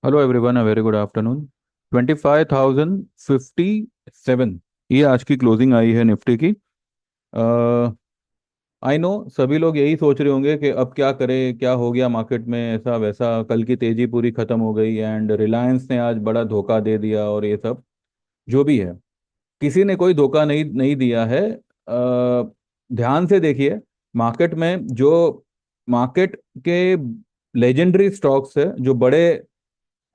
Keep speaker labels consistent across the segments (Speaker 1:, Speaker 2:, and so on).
Speaker 1: Hello everyone, a very good afternoon. 25,057 ये आज की क्लोजिंग आई है निफ्टी की। आई नो सभी लोग यही सोच रहे होंगे कि अब क्या करें, क्या हो गया मार्केट में, ऐसा वैसा, कल की तेजी पूरी खत्म हो गई एंड रिलायंस ने आज बड़ा धोखा दे दिया और ये सब जो भी है। किसी ने कोई धोखा नहीं नहीं दिया है। ध्यान से देखिए, मार्केट में जो मार्केट के लेजेंडरी स्टॉक्स है, जो बड़े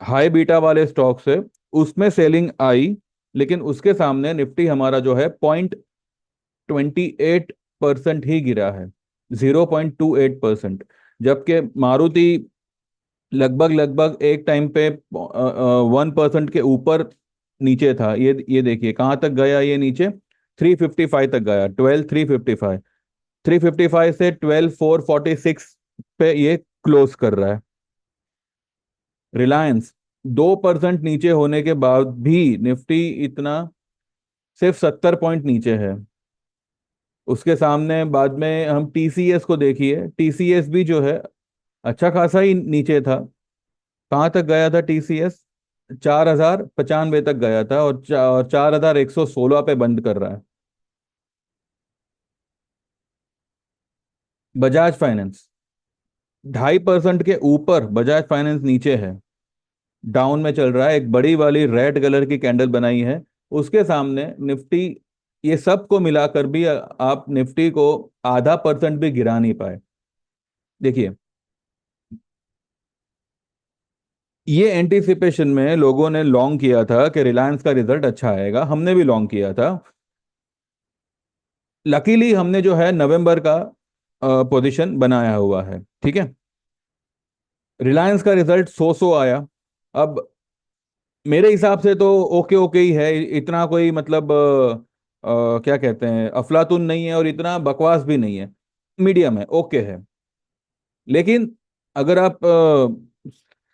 Speaker 1: हाई बीटा वाले स्टॉक्स है, उसमें सेलिंग आई। लेकिन उसके सामने निफ्टी हमारा जो है 0.28% ही गिरा है, 0.28%। जबकि मारुति लगभग लगभग एक टाइम पे 1% के ऊपर नीचे था। ये देखिए कहाँ तक गया, ये नीचे 355 तक गया, 12,355। 355 से 12,446 पे ये क्लोज कर रहा है। रिलायंस 2% नीचे होने के बाद भी निफ्टी इतना सिर्फ 70 पॉइंट नीचे है। उसके सामने बाद में हम टीसीएस को देखिए, टीसीएस भी जो है अच्छा खासा ही नीचे था। कहाँ तक गया था टीसीएस? 4,095 तक गया था और 4,116 पे बंद कर रहा है। बजाज फाइनेंस 2.5% के ऊपर, बजाज फाइनेंस नीचे है, डाउन में चल रहा है। एक बड़ी वाली रेड कलर की कैंडल बनाई है उसके सामने निफ्टी। ये सब को मिलाकर भी आप निफ्टी को ½ % भी गिरा नहीं पाए। देखिए, ये एंटीसिपेशन में लोगों ने लॉन्ग किया था कि रिलायंस का रिजल्ट अच्छा आएगा, हमने भी लॉन्ग किया था। लकीली हमने जो है नवंबर का पोजीशन बनाया हुआ है, ठीक है। रिलायंस का रिजल्ट सो आया। अब मेरे हिसाब से तो ओके ओके ही है, इतना कोई मतलब क्या कहते हैं, अफलातुन नहीं है और इतना बकवास भी नहीं है, मीडियम है, ओके है। लेकिन अगर आप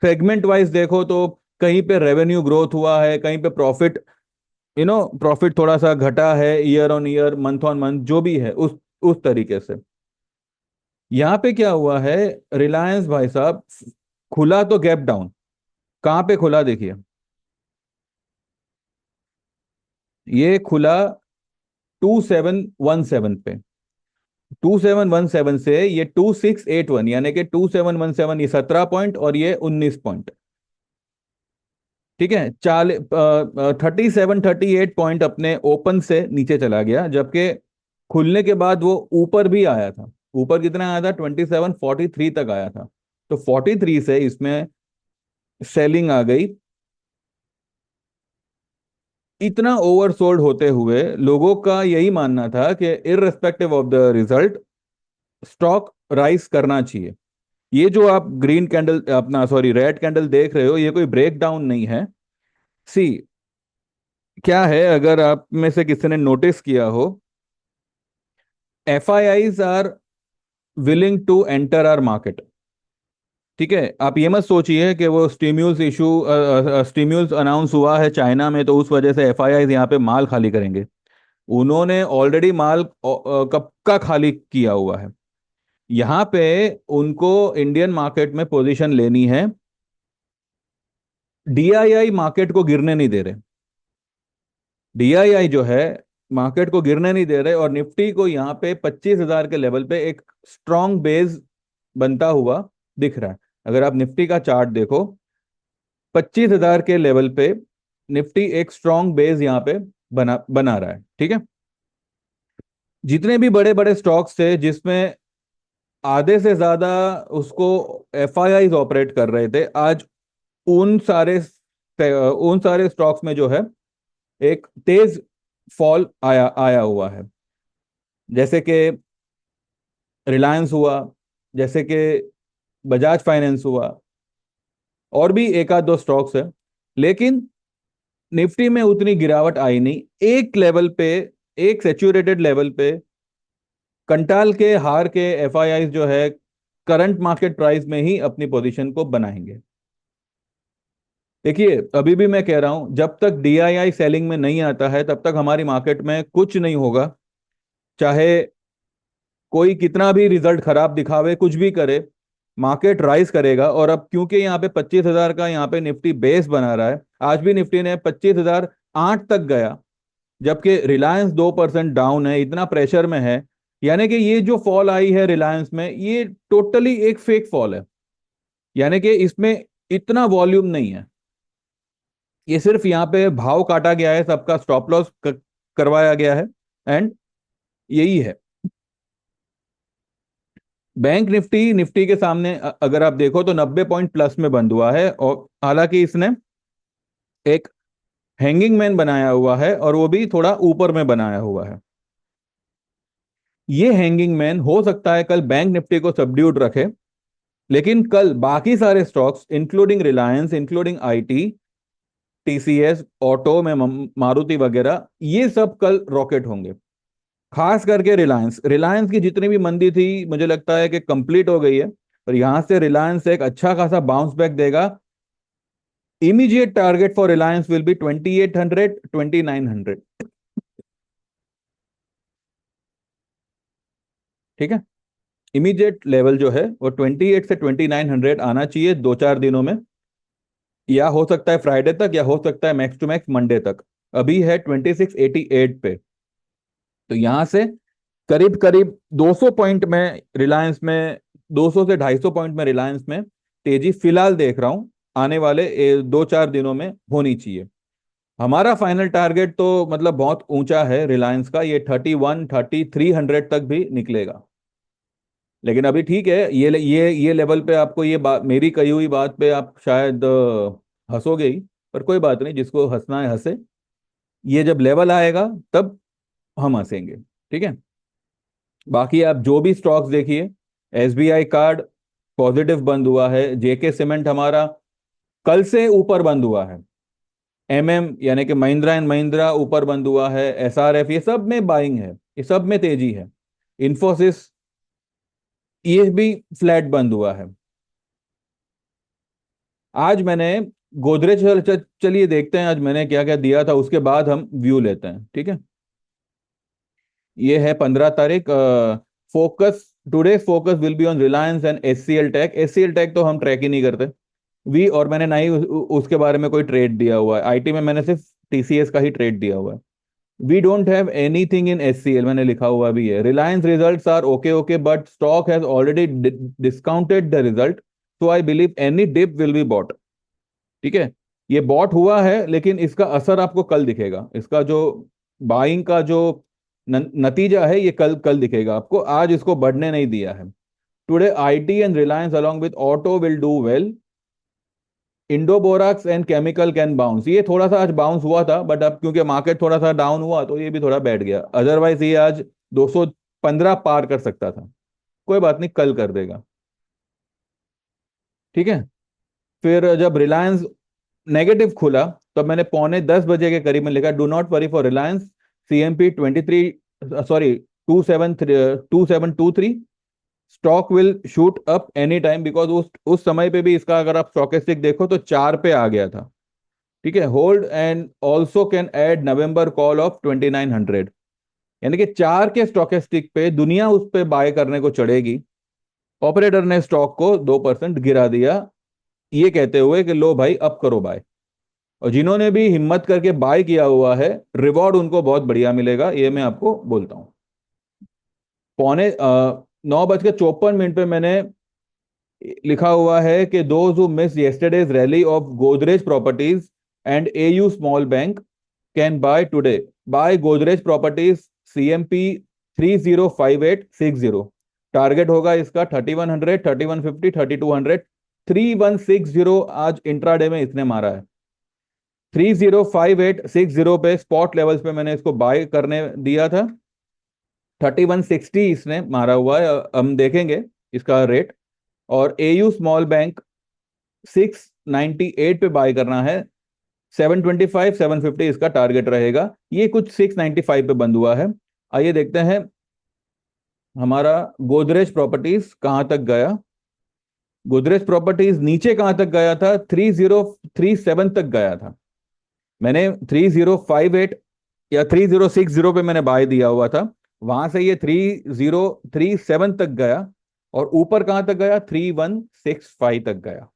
Speaker 1: सेगमेंट वाइज देखो तो कहीं पे रेवेन्यू ग्रोथ हुआ है, कहीं पे प्रॉफिट, प्रॉफिट थोड़ा सा घटा है, year on year, month on month, जो भी है उस तरीके से। यहाँ पे क्या हुआ है, रिलायंस भाई साहब खुला तो गैप डाउन। कहाँ पे खुला देखिए, ये खुला 2717 पे। 2717 से ये 2681, यानी कि 2717, ये 17 पॉइंट और ये 19 पॉइंट। ठीक है, 3738 अपने ओपन से नीचे चला गया, जबकि खुलने के बाद वो ऊपर भी आया था। ऊपर कितना आया था? 2743 तक आया था। तो 43 से इसमें सेलिंग आ गई। इतना ओवरसोल्ड होते हुए लोगों का यही मानना था कि irrespective of the result stock rise करना चाहिए। ये जो आप ग्रीन कैंडल, अपना सॉरी रेड कैंडल देख रहे हो, ये कोई ब्रेक डाउन नहीं है। सी, क्या है, अगर आप में से किसी ने नोटिस किया हो, FIIs are willing to enter our market. ठीक है, आप ये मत सोचिए कि वो स्टिम्यूल्स अनाउंस हुआ है चाइना में तो उस वजह से FIIs यहाँ पे माल खाली करेंगे। उन्होंने ऑलरेडी माल कब का खाली किया हुआ है। यहाँ पे उनको इंडियन मार्केट में पोजीशन लेनी है। DII मार्केट को गिरने नहीं दे रहे। DII जो है मार्केट को गिरने नहीं दे रहे, और निफ्टी को यहाँ पे 25,000 के लेवल पे एक स्ट्रॉन्ग बेस बनता हुआ दिख रहा है। अगर आप निफ्टी का चार्ट देखो, 25,000 के लेवल पे निफ्टी एक स्ट्रॉन्ग बेस यहाँ पे बना बना रहा है, ठीक है। जितने भी बड़े बड़े स्टॉक्स थे जिसमें आधे से ज्यादा उसको FIIs ऑपरेट कर रहे थे, आज उन सारे उन सारे स्टॉक्स में जो है एक तेज फॉल आया आया हुआ है। जैसे कि रिलायंस हुआ, जैसे कि बजाज फाइनेंस हुआ, और भी एक आध दो स्टॉक्स है। लेकिन निफ्टी में उतनी गिरावट आई नहीं। एक लेवल पे, एक सेचुरेटेड लेवल पे कंटाल के हार के FIIs जो है करंट मार्केट प्राइस में ही अपनी पोजीशन को बनाएंगे। देखिए, अभी भी मैं कह रहा हूं, जब तक DII सेलिंग में नहीं आता है तब तक हमारी मार्केट में कुछ नहीं होगा। चाहे कोई कितना भी रिजल्ट खराब दिखावे, कुछ भी करे, मार्केट राइज करेगा। और अब क्योंकि यहाँ पे 25,000 का यहाँ पे निफ्टी बेस बना रहा है, आज भी निफ्टी ने 25,008 तक गया, जबकि रिलायंस 2% डाउन है, इतना प्रेशर में है। यानी कि ये जो फॉल आई है रिलायंस में, ये टोटली एक फेक फॉल है। यानी कि इसमें इतना वॉल्यूम नहीं है, ये सिर्फ यहाँ पे भाव काटा गया है, सबका स्टॉप लॉस करवाया गया है, एंड यही है। बैंक निफ्टी निफ्टी के सामने अगर आप देखो तो 90 पॉइंट प्लस में बंद हुआ है, और हालांकि इसने एक हैंगिंग मैन बनाया हुआ है, और वो भी थोड़ा ऊपर में बनाया हुआ है। ये हैंगिंग मैन हो सकता है कल बैंक निफ्टी को सबड्यूड रखे, लेकिन कल बाकी सारे stocks including Reliance, including IT, TCS, auto में मारुति वगैरह, ये सब कल रॉकेट होंगे। खास करके रिलायंस, रिलायंस की जितनी भी मंदी थी मुझे लगता है कि कंप्लीट हो गई है, और यहां से रिलायंस एक अच्छा खासा बाउंस बैक देगा। Immediate target for Reliance will be 2800, 2900। ठीक है, इमीडिएट लेवल जो है वो 28 से 2900 आना चाहिए 2-4 दिनों में, या हो सकता है फ्राइडे तक, या हो सकता है मैक्स टू मैक्स मंडे तक। अभी है 2688 पे, तो यहां से करीब करीब 200 पॉइंट में रिलायंस में, 200 से 250 पॉइंट में रिलायंस में तेजी फिलहाल देख रहा हूं, आने वाले 2-4 दिनों में होनी चाहिए। हमारा फाइनल टारगेट तो मतलब बहुत ऊंचा है रिलायंस का, ये 31-3300 तक भी निकलेगा। लेकिन अभी ठीक है, ये लेवल पे आपको ये बात, मेरी कही हुई बात पे आप शायद हंसोगे ही, पर कोई बात नहीं, जिसको हंसना है हंसे। ये जब लेवल आएगा तब हम हंसेंगे। ठीक है, बाकी आप जो भी स्टॉक्स देखिए, एसबीआई कार्ड पॉजिटिव बंद हुआ है, जेके सीमेंट हमारा कल से ऊपर बंद हुआ है, एमएम यानी कि महिंद्रा एंड महिंद्रा ऊपर बंद हुआ है, एसआरएफ, ये सब में बाइंग है, ये सब में तेजी है। इंफोसिस ये भी फ्लैट बंद हुआ है। आज मैंने गोदरेज, चलिए देखते हैं आज मैंने क्या क्या दिया था, उसके बाद हम व्यू लेते हैं। ठीक है, ये है 15 तारीख। Focus, today focus will be on Reliance and HCL Tech. HCL Tech तो हम ट्रैक ही नहीं करते, वी, और मैंने ना ही उसके बारे में कोई ट्रेड दिया हुआ है। आईटी में मैंने सिर्फ टीसीएस का ही ट्रेड दिया हुआ है। We don't have anything in HCL, मैंने लिखा हुआ भी है। Reliance results are okay okay, but stock has already discounted the result, so I believe any dip will be bought. ठीक है, ये बॉट हुआ है, लेकिन इसका असर आपको कल दिखेगा, इसका जो बाइंग का जो नतीजा है, ये कल कल दिखेगा आपको, आज इसको बढ़ने नहीं दिया है। Today IT and Reliance along with auto will do well. Indo Borax and chemical can bounce, ये थोड़ा सा आज बाउंस हुआ था, बट अब क्योंकि मार्केट थोड़ा सा डाउन हुआ तो ये भी थोड़ा बैठ गया, अदरवाइज ये आज 215 पार कर सकता था। कोई बात नहीं, कल कर देगा। ठीक है, फिर जब रिलायंस नेगेटिव खुला, तो मैंने 9:45 के करीब में लिखा, do not worry for Reliance, CMP 23, sorry 2723, stock will shoot up any time, because उस समय पे भी इसका अगर आप स्टॉकेस्टिक देखो तो 4 पे आ गया था। ठीक है, hold and also can add November call of 2900, यानी कि 4 के स्टॉकेस्टिक पे दुनिया उस पे बाय करने को चढ़ेगी। ऑपरेटर ने स्टॉक को 2% गिरा दिया, ये कहते हुए कि लो भाई अब करो बाय। और जिन्होंने भी हिम्मत करके बाय किया हुआ है, रिवॉर्ड उनको बहुत बढ़िया मिलेगा, ये मैं आपको बोलता हूँ। 9:54 पे मैंने लिखा हुआ है कि those who miss yesterday's rally of Godrej Properties and AU Small Bank can buy today, buy Godrej Properties, CMP 305860, target होगा इसका 3100, 3150, 3200, 3160 आज इंट्राडे में इसने मारा है। 305860 पे स्पॉट लेवल्स पे मैंने इसको बाय करने दिया था, 3160 इसने मारा हुआ है, हम देखेंगे इसका रेट। और एयू स्मॉल बैंक 698 पे बाय करना है, 725 750 इसका टारगेट रहेगा। ये कुछ 695 पे बंद हुआ है। आइए देखते हैं हमारा गोदरेज प्रॉपर्टीज कहां तक गया। गोदरेज प्रॉपर्टीज नीचे कहां तक गया था, 3037 तक गया था। मैंने 3058 या 3060 पे मैंने बाय दिया हुआ था, वहां से ये 3037 तक गया। और ऊपर कहां तक गया, 3165 तक गया।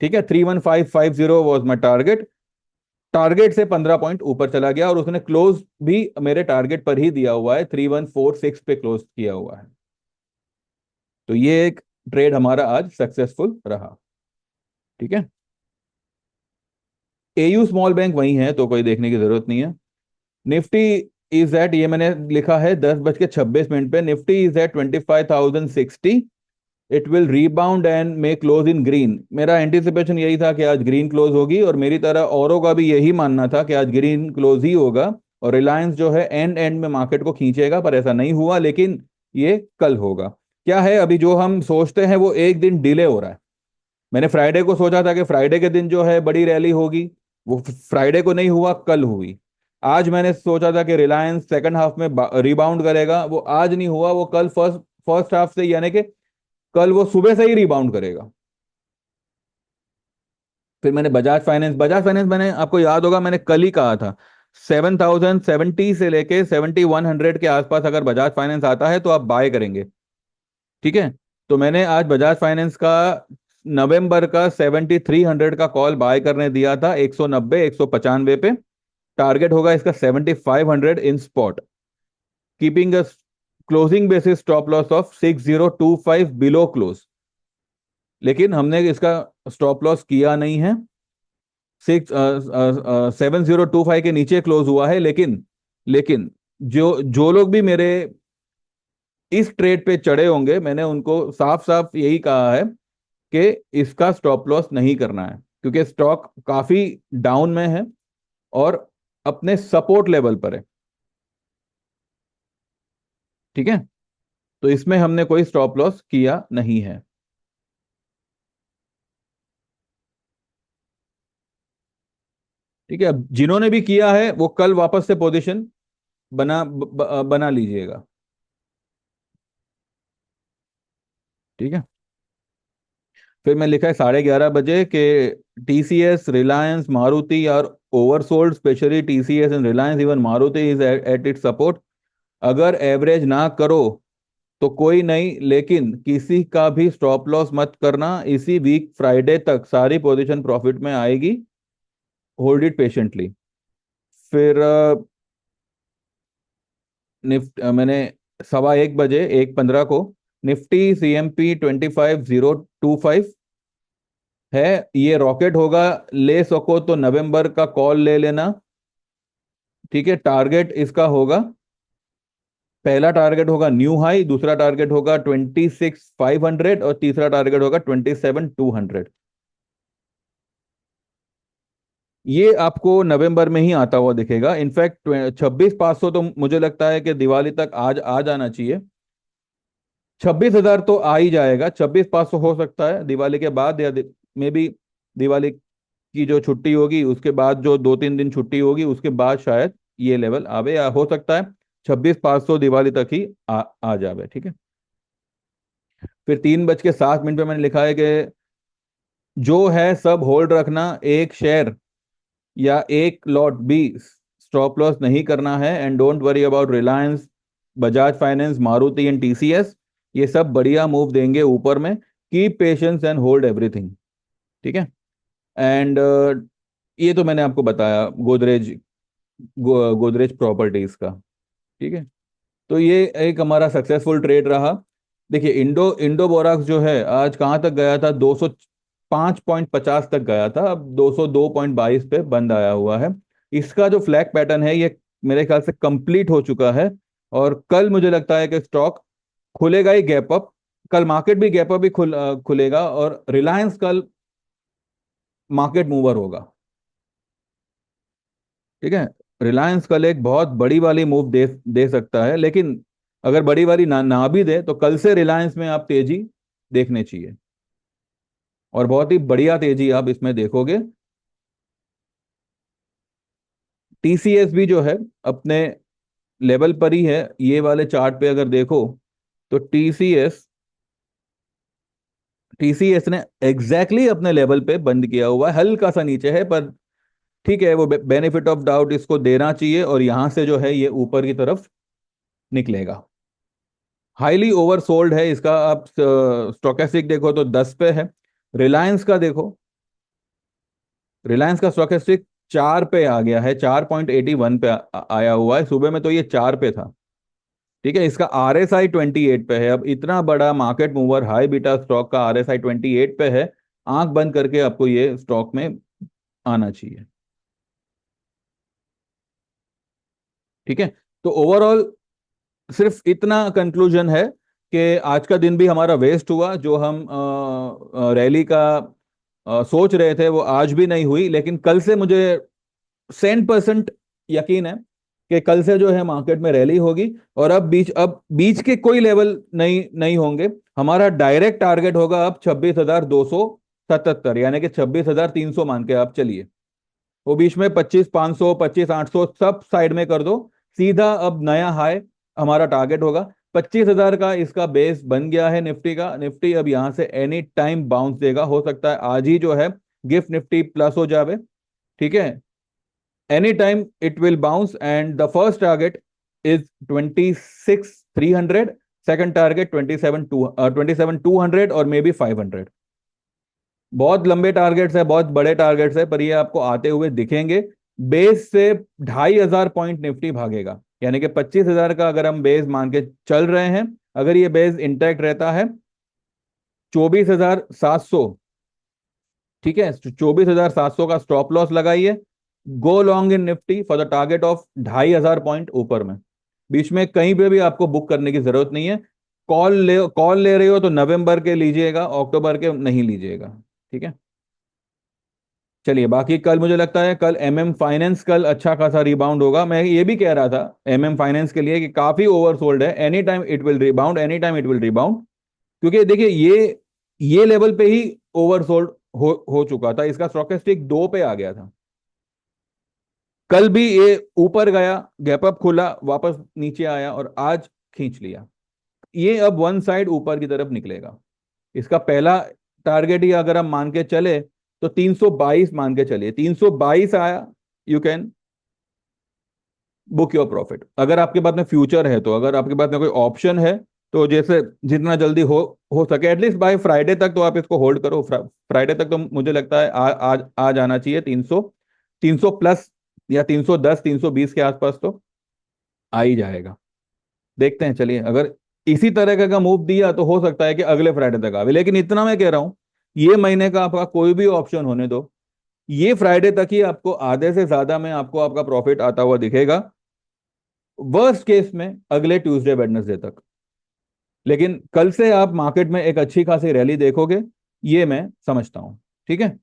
Speaker 1: ठीक है, 31550 वॉज माई टारगेट। टारगेट से 15 पॉइंट ऊपर चला गया और उसने क्लोज भी मेरे टारगेट पर ही दिया हुआ है, 3146 पे क्लोज किया हुआ है। तो ये एक ट्रेड हमारा आज सक्सेसफुल रहा। ठीक है, एयू स्मॉल बैंक वही है तो कोई देखने की जरूरत नहीं है। निफ्टी इज एट, ये मैंने लिखा है 10:26 पे, Nifty is at 25,060। It will rebound and may close in green. मेरा एंटिसिपेशन यही था कि आज ग्रीन क्लोज होगी, और मेरी तरह औरों का भी यही मानना था कि आज ग्रीन क्लोज ही होगा, और रिलायंस जो है एंड एंड में मार्केट को खींचेगा, पर ऐसा नहीं हुआ। लेकिन ये कल होगा। क्या है, अभी जो हम सोचते हैं वो एक दिन डिले हो रहा है। मैंने फ्राइडे को सोचा था कि फ्राइडे के दिन जो है बड़ी रैली होगी, वो फ्राइडे को नहीं हुआ, कल हुई। आज मैंने सोचा था कि रिलायंस सेकंड हाफ में रिबाउंड करेगा, वो आज नहीं हुआ, वो कल फर्स्ट फर्स्ट हाफ से, यानी कि कल वो सुबह से ही रिबाउंड करेगा। फिर मैंने बजाज फाइनेंस मैंने, आपको याद होगा मैंने कल ही कहा था, 7070 से लेके 7100 के आसपास अगर बजाज फाइनेंस आता है तो आप बाय करेंगे। ठीक है, तो मैंने आज बजाज फाइनेंस का नवंबर का 7300 का कॉल बाय करने दिया था, 190 195 पे। टारगेट होगा इसका 7500 इन spot, keeping a closing basis stop loss of 6025 below close. लेकिन हमने इसका स्टॉप लॉस किया नहीं है, 7025 के नीचे क्लोज हुआ है। लेकिन जो जो लोग भी मेरे इस ट्रेड पे चढ़े होंगे, मैंने उनको साफ साफ यही कहा है कि इसका स्टॉप लॉस नहीं करना है, क्योंकि स्टॉक काफी डाउन में है और अपने सपोर्ट लेवल पर है। ठीक है, तो इसमें हमने कोई स्टॉप लॉस किया नहीं है। ठीक है, अब जिन्होंने भी किया है वो कल वापस से पोजीशन बना लीजिएगा। ठीक है, फिर मैं लिखा है 11:30 बजे के TCS, Reliance, Maruti are oversold, specially TCS and Reliance, even Maruti is at its support. अगर एवरेज ना करो तो कोई नहीं, लेकिन किसी का भी स्टॉप लॉस मत करना, इसी वीक फ्राइडे तक सारी पोजीशन प्रॉफिट में आएगी, होल्ड इट पेशेंटली। फिर मैंने 1:15 बजे 1:15 को निफ्टी सीएमपी 25025 है, ये रॉकेट होगा, ले सको तो नवंबर का कॉल ले लेना। ठीक है, टारगेट इसका होगा, पहला टारगेट होगा न्यू हाई, दूसरा टारगेट होगा 26,500 और तीसरा टारगेट होगा 27,200। ये आपको नवंबर में ही आता हुआ दिखेगा। इनफैक्ट 26,500 तो मुझे लगता है कि दिवाली तक आज आ जाना चाहिए। 26,000 तो आ ही जाएगा, 26,500 हो सकता है दिवाली के बाद, या मे बी दिवाली की जो छुट्टी होगी उसके बाद, जो 2-3 दिन छुट्टी होगी उसके बाद शायद ये लेवल आवे, या हो सकता है 26,500 दिवाली तक ही आ जावे। ठीक है, फिर 3:07 पे मैंने लिखा है कि जो है सब होल्ड रखना, एक शेयर या एक लॉट भी स्टॉप लॉस नहीं करना है, and don't worry about Reliance, Bajaj finance, Maruti and TCS. ये सब बढ़िया मूव देंगे ऊपर में, keep patience and hold everything. ठीक है, एंड ये तो मैंने आपको बताया गोदरेज प्रॉपर्टीज का। ठीक है, तो ये एक हमारा सक्सेसफुल ट्रेड रहा। देखिए, इंडो इंडो बोराक्स जो है आज कहाँ तक गया था, 205.50 तक गया था, अब 202.22 पे बंद आया हुआ है। इसका जो फ्लैग पैटर्न है ये मेरे ख्याल से कंप्लीट हो चुका है, और कल मुझे लगता है कि स्टॉक खुलेगा ही गैप अप। कल मार्केट भी गैप अप ही खुलेगा, और रिलायंस कल मार्केट मूवर होगा। ठीक है, रिलायंस कल एक बहुत बड़ी वाली मूव दे दे सकता है, लेकिन अगर बड़ी वाली ना भी दे तो कल से रिलायंस में आप तेजी देखने चाहिए, और बहुत ही बढ़िया तेजी आप इसमें देखोगे। टीसीएस भी जो है अपने लेवल पर ही है, ये वाले चार्ट पे अगर देखो तो टीसीएस ने एग्जैक्टली अपने लेवल पे बंद किया हुआ है, हल्का सा नीचे है, पर ठीक है, वो बेनिफिट ऑफ डाउट इसको देना चाहिए, और यहां से जो है ये ऊपर की तरफ निकलेगा। हाईली ओवरसोल्ड है इसका। आप स्टोकेस्टिक देखो तो 10 पे है। रिलायंस का देखो, रिलायंस का स्टोकेस्टिक 4 पे आ गया है, 4.81 पे आया हुआ है। सुबह में तो ये 4 पे था। ठीक है, इसका RSI 28 पे है। अब इतना बड़ा market mover high beta stock का RSI 28 पे है, आंख बंद करके आपको ये स्टॉक में आना चाहिए। ठीक है, तो ओवरऑल सिर्फ इतना कंक्लूजन है कि आज का दिन भी हमारा वेस्ट हुआ। जो हम रैली का सोच रहे थे वो आज भी नहीं हुई, लेकिन कल से मुझे 100% यकीन है कि कल से जो है मार्केट में रैली होगी। और अब बीच के कोई लेवल नहीं नहीं होंगे। हमारा डायरेक्ट टारगेट होगा अब 26,277, यानी कि 26,300 मान के आप चलिए। वो बीच में 25,500, 25,800 सब साइड में कर दो। सीधा अब नया हाई हमारा टारगेट होगा 25,000 का। इसका बेस बन गया है निफ्टी का। निफ्टी अब यहां से एनी टाइम बाउंस देगा। हो सकता है आज ही जो है गिफ्ट निफ्टी प्लस हो जावे। ठीक है, any time it will bounce and the first target is 26,300। Second target 27,200 और मे बी 500। बहुत लंबे टारगेट्स है, बहुत बड़े टारगेट्स है, पर ये आपको आते हुए दिखेंगे। बेस से 2,500 पॉइंट निफ्टी भागेगा, यानी कि 25,000 का अगर हम बेस मान के चल रहे हैं, अगर ये बेस इंटैक्ट रहता है 24,700। ठीक है, 24,700 का स्टॉप लॉस लगाइए। Go long in Nifty for the target of 2,500 point ऊपर में। बीच में कहीं पे भी आपको बुक करने की जरूरत नहीं है। कॉल ले रहे हो तो नवंबर के लीजिएगा, अक्टूबर के नहीं लीजिएगा। ठीक है, चलिए बाकी कल मुझे लगता है कल MM फाइनेंस कल अच्छा खासा रिबाउंड होगा। मैं ये भी कह रहा था MM फाइनेंस के लिए कि काफी ओवरसोल्ड है। Any time it will rebound, any time it will rebound. क्योंकि देखिए ये लेवल पे ही ओवरसोल्ड हो चुका था। इसका स्टॉकेस्टिक 2 पे आ गया था। कल भी ये ऊपर गया, गैप अप खुला, वापस नीचे आया और आज खींच लिया। ये अब वन साइड ऊपर की तरफ निकलेगा। इसका पहला टारगेट ही अगर हम मान के चले तो 322 मान के चलिए। 322 आया, you can book your profit. अगर आपके पास में फ्यूचर है तो, अगर आपके पास में कोई ऑप्शन है तो जैसे जितना जल्दी हो सके एटलीस्ट बाय फ्राइडे तक तो आप इसको होल्ड करो। फ्राइडे तक तो मुझे लगता है आज जाना चाहिए 300, 300 प्लस या 310, 320 के आसपास तो आ ही जाएगा। देखते हैं, चलिए अगर इसी तरह का मूव दिया तो हो सकता है कि अगले फ्राइडे तक आवे। लेकिन इतना मैं कह रहा हूं, ये महीने का आपका कोई भी ऑप्शन होने दो, ये फ्राइडे तक ही आपको आधे से ज्यादा में आपको आपका प्रॉफिट आता हुआ दिखेगा। वर्स्ट केस में अगले ट्यूसडे वेडनेसडे तक। लेकिन कल से आप मार्केट में एक अच्छी खासी रैली देखोगे, ये मैं समझता हूं। ठीक है,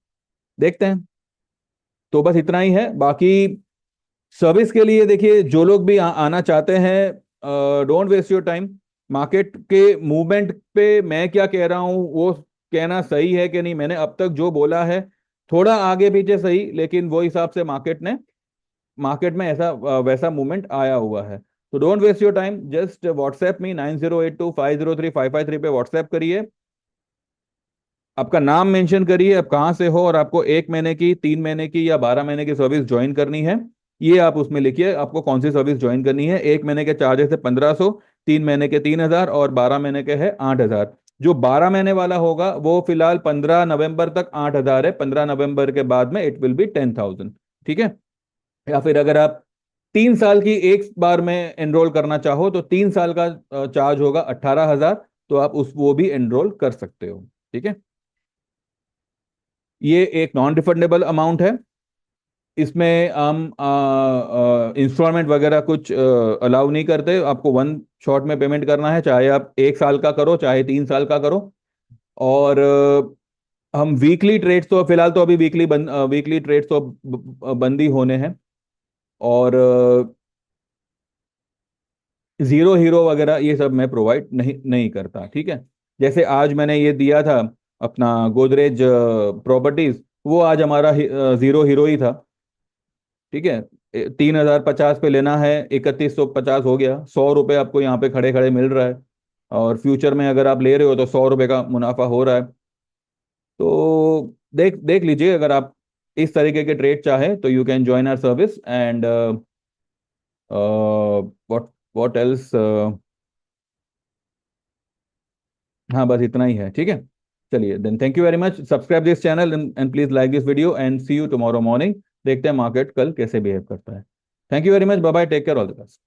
Speaker 1: देखते हैं। तो बस इतना ही है। बाकी सर्विस के लिए देखिए, जो लोग भी आना चाहते हैं, don't waste your time. Market के मूवमेंट पे मैं क्या कह रहा हूँ वो कहना सही है कि नहीं, मैंने अब तक जो बोला है थोड़ा आगे पीछे सही, लेकिन वो हिसाब से मार्केट में ऐसा वैसा मूवमेंट आया हुआ है। तो don't waste your time, just WhatsApp me 9082503553 पे व्हाट्सएप करिए। आपका नाम मेंशन करिए, आप कहाँ से हो, और आपको 1 महीने की, 3 महीने की या 12 महीने की सर्विस ज्वाइन करनी है। ये आप उसमें लिखिए आपको कौन सी सर्विस ज्वाइन करनी है। 1 महीने के चार्जेस है 1,500, 3 महीने के 3,000 और 12 महीने के है 8,000। जो 12 महीने वाला होगा वो फिलहाल 15 नवंबर तक 8,000 है। 15 नवंबर के बाद में इट विल बी 10,000। ठीक है, या फिर अगर आप 3 साल की एक बार में एनरोल करना चाहो तो 3 साल का चार्ज होगा 18,000। तो आप उस वो भी एनरोल कर सकते हो। ठीक है, ये एक नॉन रिफंडेबल अमाउंट है। इसमें हम इंस्टॉलमेंट वगैरह कुछ अलाउ नहीं करते। आपको वन शॉट में पेमेंट करना है, चाहे आप 1 साल का करो चाहे 3 साल का करो। और हम वीकली ट्रेड्स तो फिलहाल तो अभी वीकली ट्रेड्स तो बंदी होने हैं। और जीरो हीरो वगैरह ये सब मैं प्रोवाइड नहीं नहीं करता। ठीक है, जैसे आज मैंने ये दिया था अपना गोदरेज प्रॉपर्टीज, वो आज हमारा जीरो हीरो ही था। ठीक है, 3,050 पे लेना है, 3,150 हो गया। 100 रुपये आपको यहाँ पे खड़े खड़े मिल रहा है। और फ्यूचर में अगर आप ले रहे हो तो 100 रुपये का मुनाफा हो रहा है। तो देख देख लीजिए, अगर आप इस तरीके के ट्रेड चाहे तो you can join our service. And what what else, हाँ बस इतना ही है, ठीक है। चलिए then, thank you very much, subscribe this channel and please like this video and see you tomorrow morning. देखते हैं मार्केट कल कैसे बिहेव करता है। Thank you very much, bye bye, take care, all the best.